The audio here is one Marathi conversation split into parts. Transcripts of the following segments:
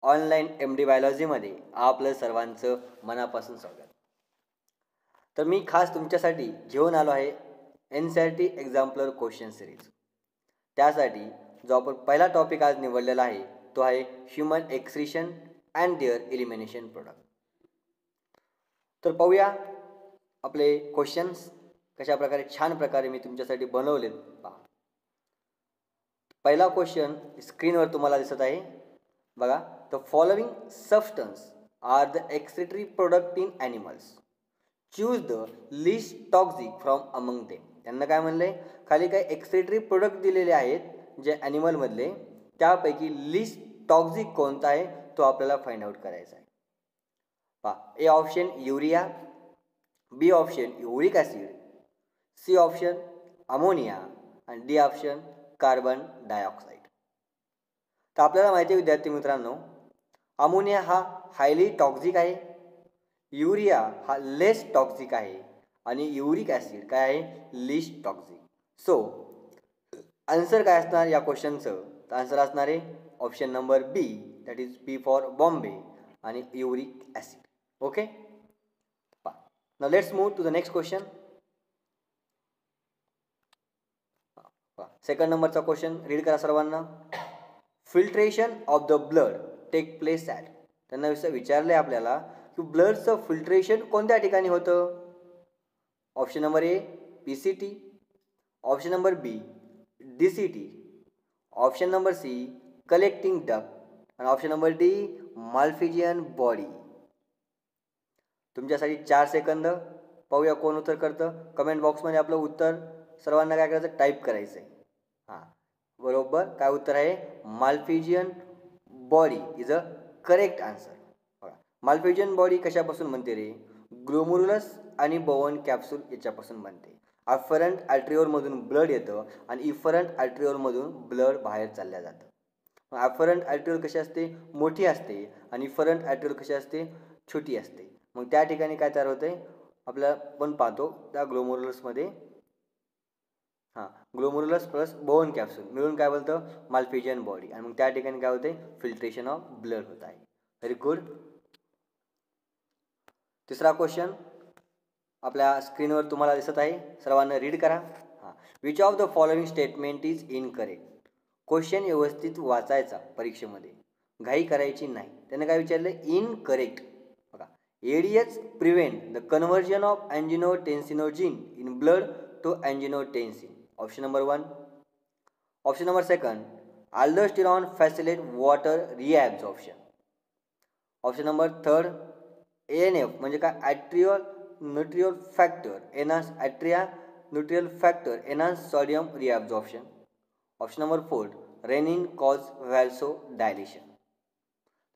ऑनलाईन MD बायोलॉजीमध्ये आपलं सर्वांचं मनापासून स्वागत. तर मी खास तुमच्यासाठी घेऊन आलो आहे NCERT एक्झाम्पलर क्वेश्चन सिरीज. त्यासाठी जो आपण पहिला टॉपिक आज निवडलेला आहे तो आहे human excretion and their elimination product. तर पाहूया आपले क्वेश्चन्स कशा प्रकारे छान प्रकारे मी तुमच्यासाठी बनवलेत. पहा, पहिला क्वेश्चन स्क्रीनवर तुम्हाला दिसत आहे बघा. The following substance are the excretory product in animals. Choose the list toxic from among them. त्यांना काय म्हणले, खाली काही एक्सक्रीटरी प्रोडक्ट दिलेले आहेत जे ॲनिमलमधले, त्यापैकी लिस्ट टॉक्सिक कोणता आहे तो आपल्याला फाइंड आउट करायचा आहे. पहा, A option urea, B option uric acid, C option ammonia आणि डी ऑप्शन कार्बन डायऑक्साईड. तर आपल्याला माहिती आहे विद्यार्थी मित्रांनो, अमोनिया हा हायली टॉक्सिक आहे, युरिया हा लेस टॉक्सिक आहे आणि युरिक ॲसिड काय आहे, लिस्ट टॉक्सिक. सो आन्सर काय असणार या क्वेश्चनचं, तर आन्सर असणार आहे option number B, that is B for Bombay आणि uric acid. Okay, now let's move to the next question. Second नंबरचा क्वेश्चन रीड करा सर्वांना. Filtration of the blood take place at. त्यांना विचारले आपल्याला की ब्लडचं फिल्ट्रेशन कोणत्या ठिकाणी होतं. Option number A PCT, option number B DCT, option number C collecting duct आणि option number D Malpighian body. तुमच्यासाठी 4 सेकंद. पाहूया कोण उत्तर करतं. कमेंट बॉक्समध्ये आपलं उत्तर सर्वांना काय करायचं, टाईप करायचं आहे. हां, बरोबर काय उत्तर आहे, Malpighian body is a correct answer. बघा, माल्फिजियन बॉडी कशापासून बनते रे, ग्लोमेरुलस आणि बोवन कॅप्सूल याच्यापासून बनते. अफरंट आर्ट्रिओलमधून ब्लड येतं आणि इफरंट आर्ट्रिओलमधून ब्लड बाहेर चालल्या जातं. अफरंट आर्ट्रिओल कशी असते, मोठी असते आणि इफरंट आर्ट्रिओल कशी असते, छोटी असते. मग त्या ठिकाणी काय तयार होते, आपल्याला पण पाहतो त्या ग्लोमेरुलसमध्ये ग्लोमेरुलस प्लस बोवन कॅप्सूल मिळून काय बोलतं, माल्फिजियन बॉडी. आणि मग त्या ठिकाणी काय होते, फिल्ट्रेशन ऑफ ब्लड होत आहे. Very good. तिसरा क्वेश्चन आपल्या स्क्रीनवर तुम्हाला दिसत आहे, सर्वांना रीड करा. Which of the following statement is incorrect. Question व्यवस्थित वाचायचा, परीक्षेमध्ये घाई करायची नाही. त्याने काय विचारलं, इनकरेक्ट. बघा, ADH prevent the conversion of angiotensinogen in blood to angiotensin. Option number 1. Option number 2, aldosterone facilitate water reabsorption. Option number 3, ANF म्हणजे काय, atrial natriuretic factor enhance atria natriuretic factor enhance sodium reabsorption. Option number 4, renin cause vasodilation.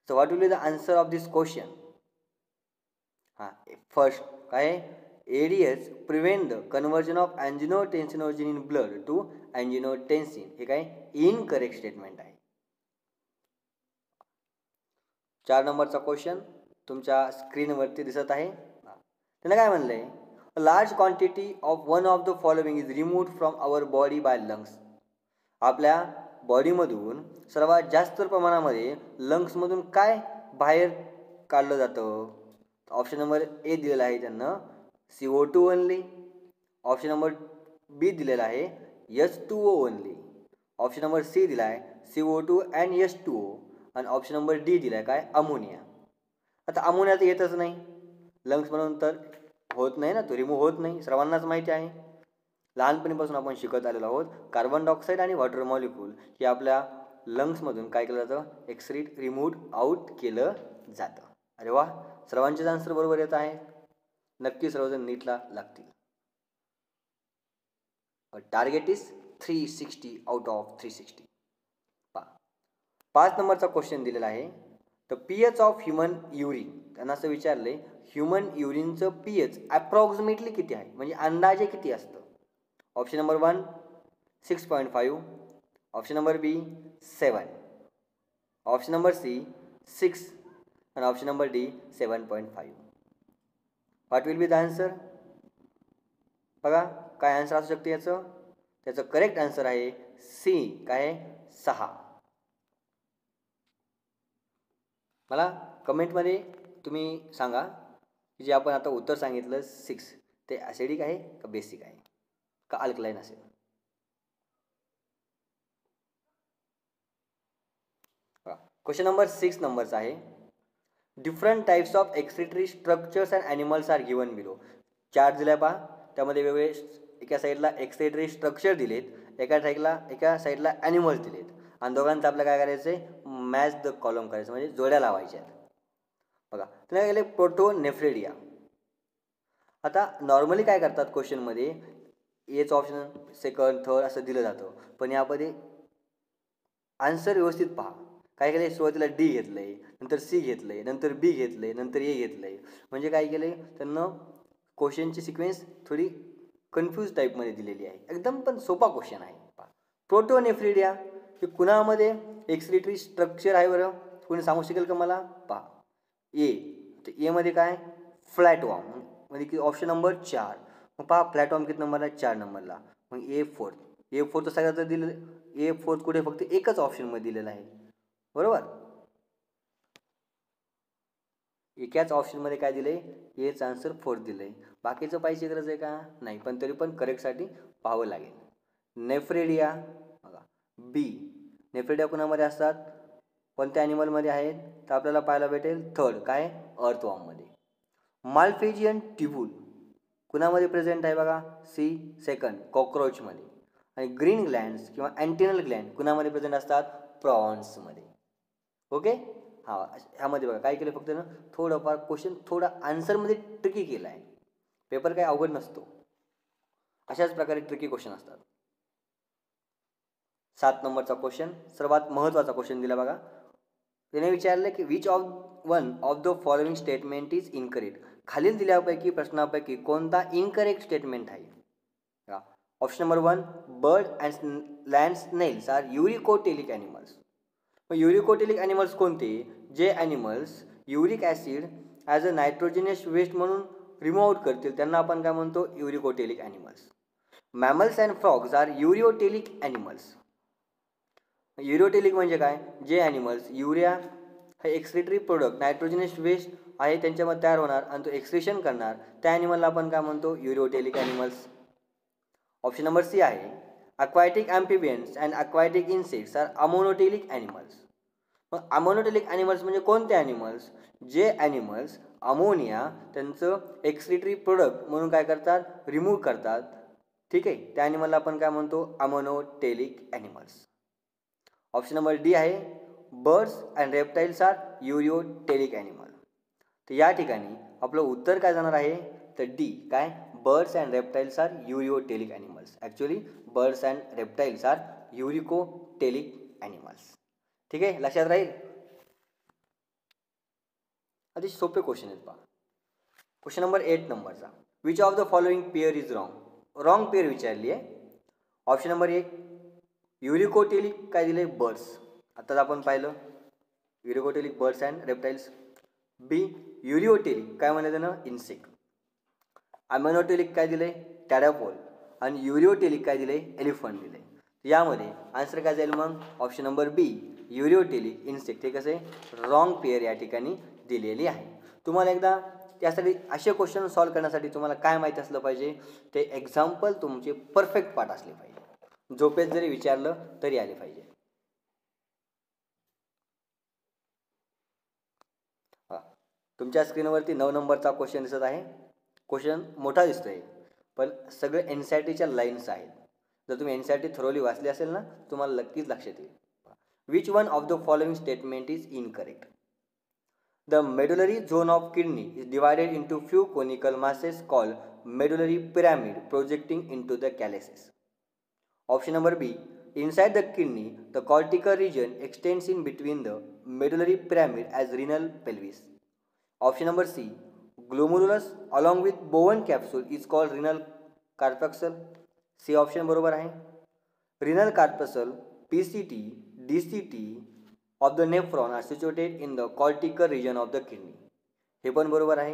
So what will be the answer of this question. First काय, ADH prevent the conversion of angiotensinogen in blood to angiotensin. हे काय इनकरेक्ट स्टेटमेंट आहे. 4 नंबरचा क्वेश्चन तुमच्या स्क्रीनवरती दिसत आहे. त्यांना काय म्हणलं आहे, a large quantity of one of the following is removed from our body by lungs. आपल्या बॉडीमधून सर्वात जास्त प्रमाणामध्ये लंग्समधून काय बाहेर काढलं जातं. ऑप्शन नंबर ए दिलेला आहे त्यांना CO2 ओनली. ऑप्शन नंबर बी दिलेला आहे H2O only. Option number C दिला आहे CO2 अँड H2O आणि ऑप्शन नंबर डी दिला आहे काय, अमोनिया. आता अमोनिया तर येतच नाही लंग्समधून, तर होत नाही ना, तो रिमूव्ह होत नाही, सर्वांनाच माहिती आहे. लहानपणीपासून आपण शिकत आलेलो आहोत, कार्बन डायऑक्साईड आणि वॉटर मॉलिक्यूल हे आपल्या लंग्समधून काय केलं जातं, एक्सक्रीट रिमूव्ह आउट केलं जातं. अरे वा, सर्वांचेच आन्सर बरोबर येत आहे. नक्की सर्वजण नीटला लागतील. Target is 360 out of 360. 5 नंबरचा क्वेश्चन दिलेला आहे, the pH of human urine. त्यांना असं विचारले, ह्युमन युरिनचं pH अप्रॉक्सिमेटली किती आहे, म्हणजे अंदाजे किती असतं. ऑप्शन नंबर 1 6.5, ऑप्शन नंबर बी 7, ऑप्शन नंबर सी 6 आणि option number D 7.5. What will be the answer. बघा काय आन्सर असू शकते याचं. त्याचं करेक्ट आन्सर आहे सी, काय आहे 6. मला कमेंटमध्ये तुम्ही सांगा की जे आपण आता उत्तर सांगितलं 6 ते ॲसिडिक आहे का बेसिक आहे का अल्कलाईन असेल. क्वेश्चन नंबर 6 नंबरचा आहे. Different types of excretory structures and animals are given below. Chart दिला पहा, त्यामध्ये वेगवेगळे एका साईडला एक्सक्रिटरी स्ट्रक्चर दिलेत, एका साईडला ॲनिमल्स दिलेत आणि दोघांचं आपलं काय करायचं आहे, मॅच द कॉलम करायचं म्हणजे जोड्या लावायच्या आहेत. बघा त्याला गेले प्रोटोनेफ्रेडिया. आता नॉर्मली काय करतात क्वेश्चनमध्ये एच ऑप्शन सेकंड थर्ड असं दिलं जातं, पण यामध्ये आन्सर व्यवस्थित पहा. काय केलं, सुरुवातीला डी घेतलं आहे, नंतर सी घेतलं आहे, नंतर बी घेतलं आहे, नंतर ए घेतलं आहे. म्हणजे काय केलं आहे त्यांना क्वेश्चनची सिक्वेन्स थोडी कन्फ्यूज टाईपमध्ये दिलेली आहे. एकदम पण सोपा क्वेश्चन आहे. प्रोटोनेफ्रिडिया हे कुणामध्ये एक्सक्रिटरी स्ट्रक्चर आहे बरं, कोणी सांगू शकेल का मला? पहा ए, तर एमध्ये काय फ्लॅटवॉर्म म्हणजे की ऑप्शन नंबर 4. मग पहा फ्लॅटवॉर्म किती नंबरला, 4 नंबरला. मग ए4 तर सगळ्यात दिलेलं, ए4 कुठे फक्त एकच ऑप्शनमध्ये दिलेलं आहे, बरोबर. एकाच ऑप्शनमध्ये काय दिलं आहे, एच आन्सर 4 दिलं आहे. बाकीचं पाहिजे गरज आहे का, नाही, पण तरी पण करेक्टसाठी पाहावं लागेल. नेफ्रेडिया बघा बी, नेफ्रेडिया कुणामध्ये असतात, कोणत्या ॲनिमलमध्ये आहेत, तर आपल्याला पाहायला भेटेल थर्ड काय अर्थवॉर्ममध्ये. मालफेजियन ट्युब्यूल कुणामध्ये प्रेझेंट आहे बघा, सी सेकंड कॉक्रोचमध्ये. आणि ग्रीन ग्लँड्स किंवा अँटिनल ग्लँड कुणामध्ये प्रेझेंट असतात, प्रॉन्समध्ये. ओके, हां ह्यामध्ये बघा काय केलं, फक्त ना थोडंफार क्वेश्चन थोडा आन्सरमध्ये ट्रिकी केला आहे. पेपर काय अवघड नसतो, अशाच प्रकारे ट्रिकी क्वेश्चन असतात. 7 नंबरचा क्वेश्चन सर्वात महत्त्वाचा क्वेश्चन दिला बघा. त्याने विचारलं की which one of the following statement is incorrect. खालील दिल्यापैकी प्रश्नापैकी कोणता इनकरेक्ट स्टेटमेंट आहे. Option number 1, bird and land snails are uricotelic animals. मग युरिकोटेलिक ॲनिमल्स कोणते, जे animals uric acid as a nitrogenous waste म्हणून रिमूव्ह आउट करतील त्यांना आपण काय म्हणतो, uricotelic animals. Mammals and frogs are ureotelic animals. Ureotelic म्हणजे काय, जे ॲनिमल्स युरिया हे एक्सक्रिटरी प्रोडक्ट नायट्रोजिनियस वेस्ट आहे त्यांच्यामध्ये तयार होणार आणि तो एक्सक्रिशन करणार, त्या ॲनिमलला आपण काय म्हणतो, ureotelic animals. Option number C आहे aquatic amphibians and aquatic insects are ammonotelic animals. मग अमोनोटेलिक ॲनिमल्स म्हणजे कोणते ॲनिमल्स, जे ॲनिमल्स अमोनिया त्यांचं एक्सक्रिटरी प्रोडक्ट म्हणून काय करतात, रिमूव्ह करतात. ठीक आहे, त्या ॲनिमलला आपण काय म्हणतो, ammonotelic animals. Option number D आहे birds and reptiles are ureotelic animal. तर या ठिकाणी आपलं उत्तर काय जाणार आहे, तर डी काय birds and reptiles are ureotelic animals. Actually birds and reptiles are uricotelic animals. ठीक आहे, लक्षात राहील. अतिशय सोपे क्वेश्चन आहेत पहा. क्वेश्चन नंबर 8 नंबरचा, which of the following pair is wrong. Wrong pair विचारली आहे. ऑप्शन नंबर 1 युरिकोटेलिक काय दिले, बर्ड्स. आत्ताच आपण पाहिलं युरिकोटेलिक बर्ड्स अँड रेप्टाईल्स. बी युरिओटेलिक काय म्हणायचं ना, इन्सेक्ट. अमोनोटेलिक काय दिले, टॅडॅपोल. आणि युरिओटेलिक काय दिले, एलिफंट दिले. यामध्ये आन्सर काय जाईल मग, ऑप्शन नंबर बी युरिओटेलिक इन्सेक्ट. हे कसे रॉंग पेअर या ठिकाणी दिलेली आहे. तुम्हाला एकदा त्यासाठी असे क्वेश्चन सॉल्व्ह करण्यासाठी तुम्हाला काय माहिती असलं पाहिजे, ते एक्झाम्पल तुमचे परफेक्ट पाठ असले पाहिजे. झोपेत जरी विचारलं तरी आले पाहिजे. तुमच्या स्क्रीनवरती 9 नंबरचा क्वेश्चन दिसत आहे. क्वेश्चन मोठा दिसतोय पण सगळे NCERTच्या लाईन्स आहेत. जर तुम्ही NCERT थरोली वाचली असेल ना, तुम्हाला नक्कीच लक्षात येईल. Which one of the following statement is incorrect. The medullary zone of kidney is divided into few conical masses called medullary pyramid projecting into the calyces. Option number B, inside the kidney, the cortical region extends in between the medullary pyramid as renal pelvis. Option number C, glomerulus along with Bowen capsule is called renal corpuscle. C option बरोबर आहे. Renal corpuscle, PCT, DCT of the nephron are situated in the cortical region of the kidney. हे पण बरोबर आहे.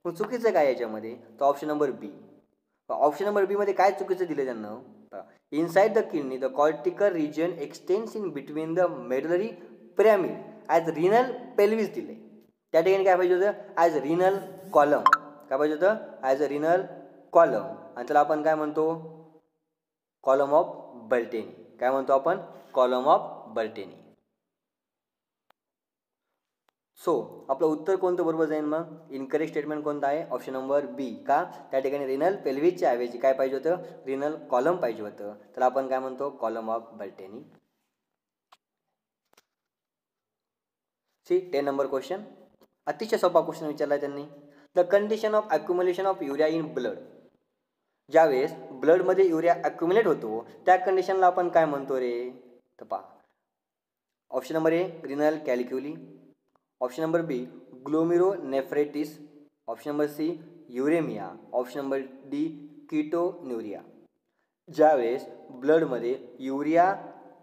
मग चुकीचं काय याच्यामध्ये, तर option number B. Option number B मध्ये काय चुकीचं दिलं त्यांना, inside the kidney the cortical region extends in between the medullary pyramid as renal pelvis दिले. त्या ठिकाणी काय पाहिजे होतं, ॲज रिनल कॉलम. काय पाहिजे होतं, ॲज अ रिनल कॉलम. आणि त्याला आपण काय म्हणतो, कॉलम ऑफ बल्टेनी. काय म्हणतो आपण, कॉलम ऑफ बल्टेनी. सो आपलं उत्तर कोणतं बरोबर जाईल मग, इनकरेक्ट स्टेटमेंट कोणतं आहे, ऑप्शन नंबर बी. का, त्या ठिकाणी रिनल पेल्विसच्या ऐवजी काय पाहिजे होतं, रिनल कॉलम पाहिजे होतं. तर आपण काय म्हणतो, column of Bertini. C 10 number question, अतिशय सोपा क्वेश्चन विचारला त्यांनी. The condition of accumulation of urea in blood. ज्यावेळेस ब्लडमध्ये युरिया अक्युमुलेट होतो त्या कंडिशनला आपण काय म्हणतो रे, तर पहा. Option number A renal calculi, option number B glomerulonephritis, option number C uraemia, option number D ketonuria. ज्यावेळेस ब्लडमध्ये युरिया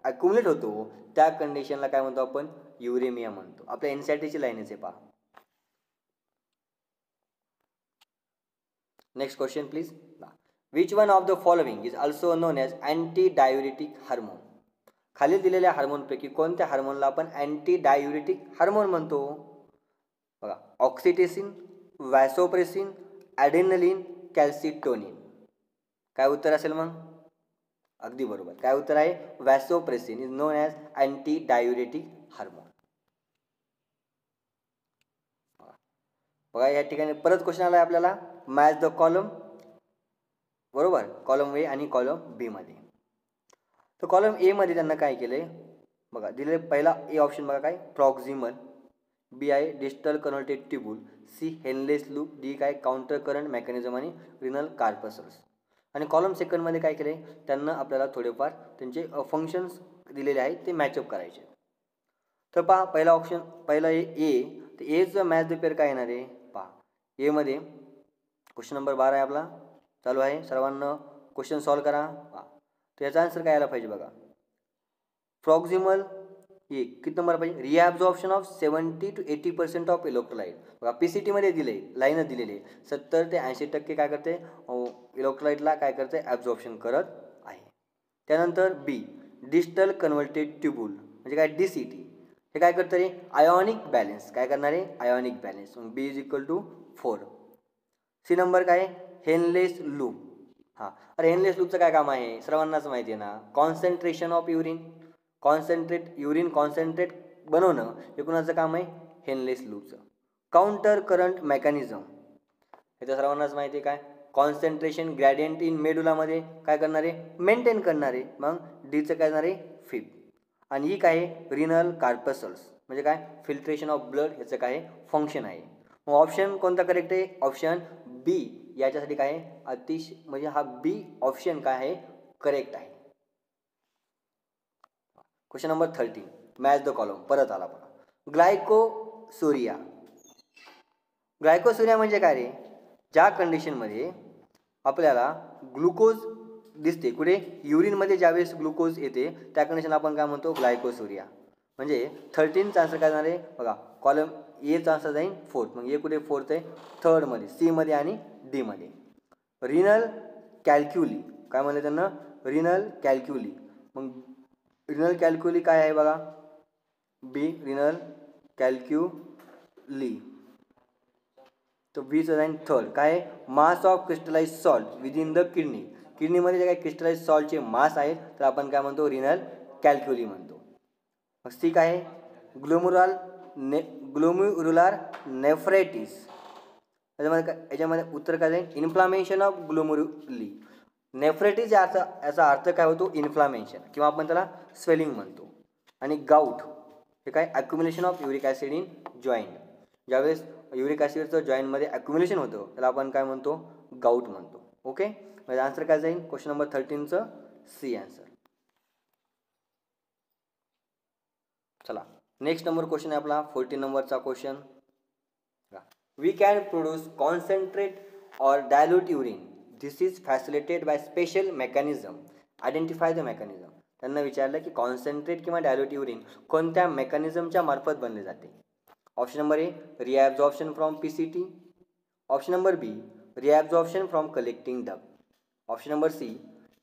अक्युमुलेट होतो त्या कंडिशनला काय म्हणतो आपण, युरेमिया म्हणतो. आपल्या एनसीईआरटीची लाईनच आहे पहा. Next question please. Which one of the following is also known as anti diuretic hormone. खालील दिलेल्या हार्मोनपैकी कोणत्या हार्मोनला आपण अँटी डायुरेटिक हार्मोन म्हणतो. बघा, ऑक्सिटोसिन, वॅसोप्रेसिन, ॲड्रेनलिन, कॅल्सिटोनिन. काय उत्तर असेल मग, अगदी बरोबर. काय उत्तर आहे, vasopressin is known as anti diuretic hormone. बघा या ठिकाणी परत क्वेश्चन आला आहे आपल्याला, मॅच द कॉलम. बरोबर, कॉलम ए आणि कॉलम बी मध्ये. तर कॉलम ए मध्ये त्यांना काय केले बघा, दिले पहिला ए ऑप्शन बघा काय, प्रॉक्झिमल, बी आहे distal converted tubule, C Henle's loop, D काय काउंटर करंट मेकॅनिझम आणि रिनल कार्पसल्स. आणि कॉलम सेकंडमध्ये काय केले, त्यांना आपल्याला थोडेफार त्यांचे फंक्शन्स दिलेले आहेत ते मॅचअप करायचे. तर पहा पहिला ऑप्शन, पहिला ए, तर एचं मॅच द पेअर काय येणार आहे पहा. एमध्ये क्वेश्चन नंबर 12 आहे आपला, चालू आहे. सर्वांना क्वेश्चन सॉल्व करा. तर याचा आन्सर काय आला पाहिजे बघा, प्रॉक्झिमल ए किती नंबर पाहिजे, रिॲब्झॉर्प्शन ऑफ 70 to 80% ऑफ इलेक्ट्रोलाइट. बघा पीसीटीमध्ये दिले, लाईनच दिलेली आहे, 70 ते 80% काय करते, इलेक्ट्रोलाइटला काय करते, ॲब्झॉर्प्शन करत आहे. त्यानंतर बी डिस्टल कन्व्हर्टेड ट्यूब्यूल म्हणजे काय, डीसीटी, हे काय करतं रे, आयोनिक बॅलेन्स. काय करणार आहे, ionic balance. B is equal to 4. C number काय, हेनलेस लूप. हां, अरे हेनलेस लूपचं काय काम आहे, सर्वांनाच माहिती आहे ना, concentration of urine, urine concentrate बनवणं हे कुणाचं काम आहे, हेनलेस लूपचं. काउंटर करंट मेकॅनिझम हे तर सर्वांनाच माहिती आहे, काय कॉन्सन्ट्रेशन ग्रॅडियंट इन मेडुलामध्ये काय करणार आहे, मेंटेन करणार आहे. मग डीचं काय करणार आहे, 5. आणि ही काय आहे, रिनल कार्पसल्स म्हणजे काय, फिल्ट्रेशन ऑफ ब्लड ह्याचं काय फंक्शन आहे. मग ऑप्शन कोणता करेक्ट आहे, ऑप्शन बी याच्यासाठी काय आहे, अतिशय म्हणजे हा बी ऑप्शन काय आहे, करेक्ट आहे. Question number 13, match the column. परत आला बघा, ग्लायकोसुरिया. ग्लायकोसुरिया म्हणजे काय रे, ज्या कंडिशनमध्ये आपल्याला ग्लुकोज दिसते कुठे, युरिनमध्ये ज्यावेळेस ग्लुकोज येते त्या कंडिशनला आपण काय म्हणतो, ग्लायकोसुरिया. म्हणजे 13चा आन्सर काय जाणार आहे बघा, कॉलम एचा आन्सर जाईल 4. मग ए कुठे 4th आहे, 3rd मध्ये, सी मध्ये आणि डी मध्ये. रिनल कॅल्क्युली काय म्हणले त्यांना, रिनल कॅल्क्युली. मग रिनल कॅल्क्युली काय आहे बघा, बी रिनल कॅल्क्युली. तर बीचं जाईल 3rd. काय, mass of crystallize salt within the kidney. किडनीमध्ये जे काही क्रिस्टलाइज सॉल्टचे मास आहेत तर आपण काय म्हणतो, रिनल कॅल्क्युली म्हणतो. मग सी काय आहे, ग्लोमेरुलार नेफ्रायटिस. याच्यामध्ये उत्तर काय जाईल, इन्फ्लामेशन ऑफ ग्लोमेरुली. नेफ्रायटिस याचा अर्थ काय होतो, इन्फ्लामेशन किंवा आपण त्याला स्वेलिंग म्हणतो. आणि गाऊट हे काय, accumulation of uric acid in joint. ज्यावेळेस युरिक ॲसिडचं जॉईंटमध्ये अक्युमुलेशन होतं त्याला आपण काय म्हणतो, गाऊट म्हणतो. ओके, म्हणजे आन्सर काय जाईल, क्वेश्चन नंबर 13चं सी आन्सर. चला नेक्स्ट नंबर क्वेश्चन आहे आपला 14 नंबरचा question. We can produce concentrate or dilute urine. This is facilitated by special mechanism. Identify the mechanism. त्यांना विचारलं की कॉन्सन्ट्रेट किंवा डायल्यूट युरिन कोणत्या मेकॅनिझमच्या मार्फत बनले जाते. Option number A reabsorption from PCT, option number B reabsorption from collecting duct, option number C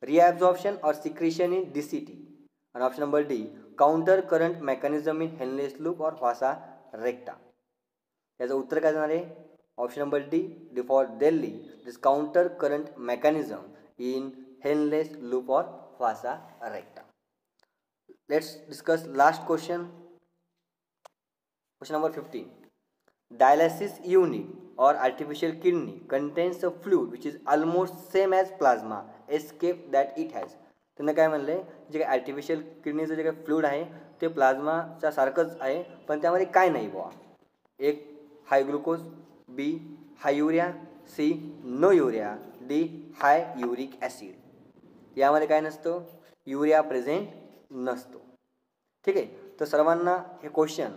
reabsorption और सिक्रेशन इन डीसीटी, आणि option number D counter current mechanism in Henle's loop और वासा रेक्टा. याचं उत्तर काय जाणार आहे? Option number D, D for Delhi this counter current mechanism in Henle's loop और vasa recta. Let's discuss last question. Question number 15. Dialysis unit or artificial kidney contains a fluid which is almost same as plasma escape that it has. त्यांना काय म्हणलं आहे, जे काही आर्टिफिशियल किडनीचं जे काही फ्लूइड आहे ते प्लाझ्माच्या सारखंच आहे, पण त्यामध्ये काय नाही बुवा. एक high glucose, B high urea, C no urea, D high uric acid. यामध्ये काय नसतं, युरिया प्रेझेंट नसतो. ठीक आहे. तर सर्वांना हे क्वेश्चन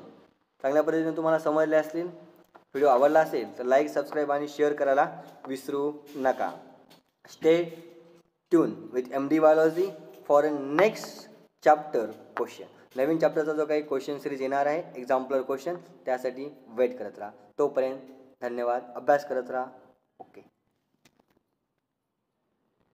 चांगल्या पद्धतीने तुम्हाला समजले असतील. व्हिडिओ आवडला असेल तर लाईक, सबस्क्राईब आणि शेअर करायला विसरू नका. Stay tune with MD biology for a next chapter question. नवीन चॅप्टरचा जो काही क्वेश्चन सिरीज येणार आहे एक्झाम्पलर क्वेश्चन, त्यासाठी वेट करत राहा. तोपर्यंत धन्यवाद. अभ्यास करत राहा. ओके.